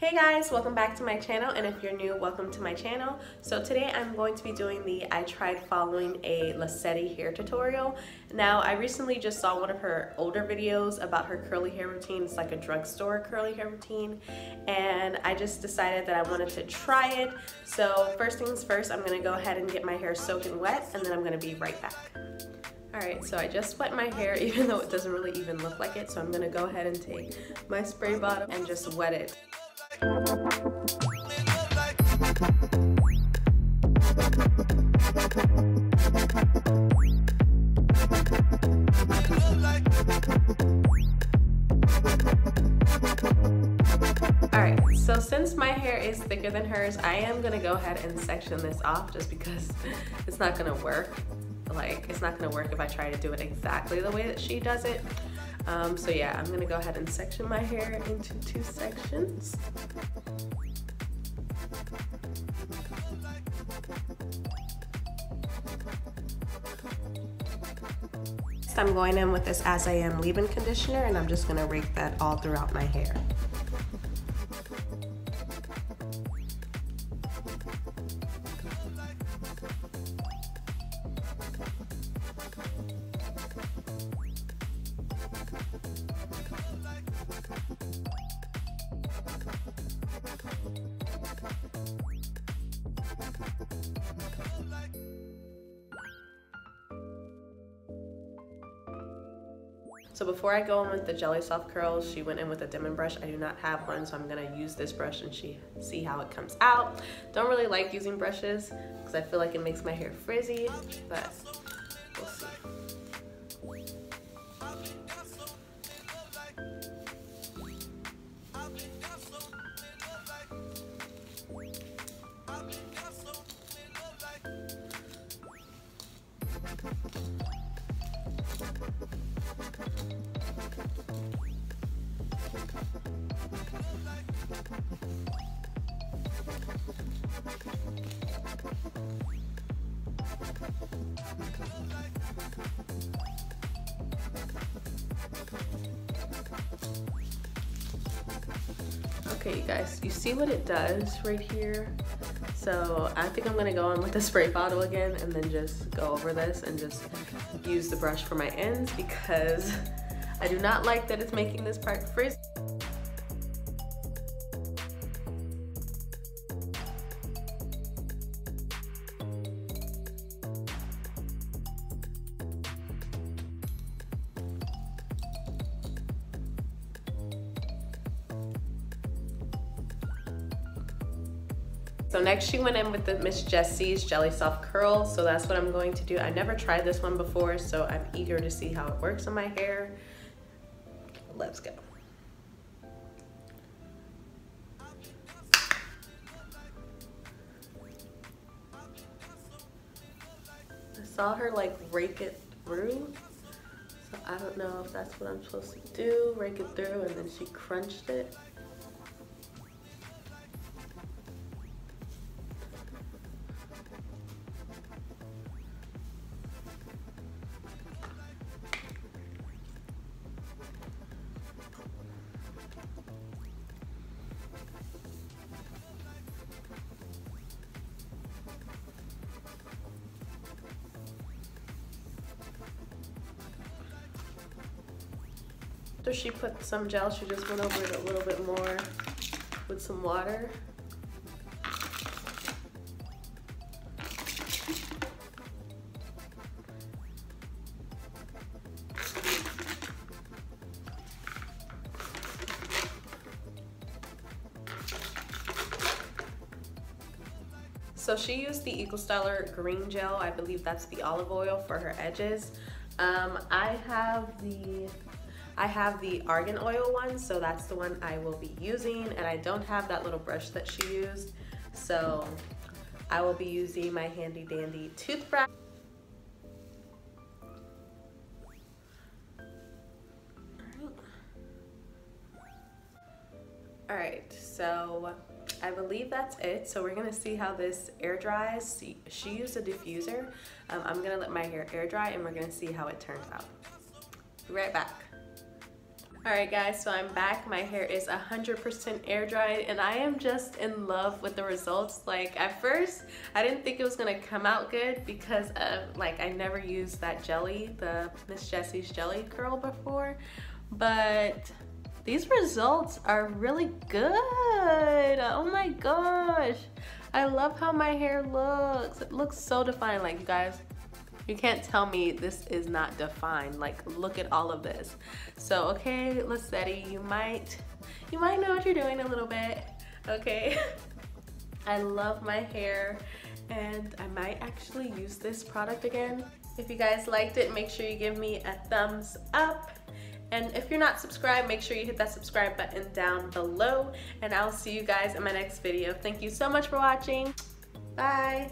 Hey guys, welcome back to my channel, and if you're new, welcome to my channel. So today I'm going to be doing I tried following a Luhhsetty hair tutorial. Now I recently just saw one of her older videos about her curly hair routine. It's like a drugstore curly hair routine, and I just decided that I wanted to try it. So first things first, I'm gonna go ahead and get my hair soaking wet, and then I'm gonna be right back. Alright, so I just wet my hair even though it doesn't really even look like it, so I'm gonna go ahead and take my spray bottle and just wet it. Alright, so since my hair is thicker than hers, I am gonna go ahead and section this off just because it's not gonna work. It's not gonna work if I try to do it exactly the way that she does it. So yeah, I'm gonna go ahead and section my hair into 2 sections. Next, I'm going in with this As I Am leave-in conditioner, and I'm just gonna rake that all throughout my hair. So before I go in with the Jelly Soft Curls, she went in with a dimming brush. I do not have one, so I'm gonna use this brush and see how it comes out. Don't really like using brushes because I feel like it makes my hair frizzy, but we'll see. Okay, you guys, you see what it does right here? So I think I'm gonna go in with the spray bottle again and then just go over this and just use the brush for my ends because I do not like that it's making this part frizzy. So next she went in with the Miss Jessie's Jelly Soft Curls, so that's what I'm going to do. I never tried this one before, so I'm eager to see how it works on my hair. Let's go. I saw her like rake it through, so I don't know if that's what I'm supposed to do, rake it through, and then she crunched it. After she put some gel, she just went over it a little bit more with some water. So she used the Eco Styler green gel. I believe that's the olive oil for her edges. I have the argan oil one, so that's the one I will be using, and I don't have that little brush that she used, so I will be using my handy dandy toothbrush. Alright, so I believe that's it. So we're gonna see how this air dries. She used a diffuser. I'm gonna let my hair air dry and we're gonna see how it turns out. Be right back. Alright guys, so I'm back. My hair is 100% air dried and I am just in love with the results. Like at first, I didn't think it was gonna come out good because of like I never used that jelly, the Miss Jessie's jelly curl before, but these results are really good. Oh my gosh. I love how my hair looks. It looks so defined. Like you guys, you can't tell me this is not defined. Like look at all of this. So okay, Luhhsetty, you might know what you're doing a little bit. Okay. I love my hair and I might actually use this product again. If you guys liked it, make sure you give me a thumbs up. And if you're not subscribed, make sure you hit that subscribe button down below. And I'll see you guys in my next video. Thank you so much for watching. Bye.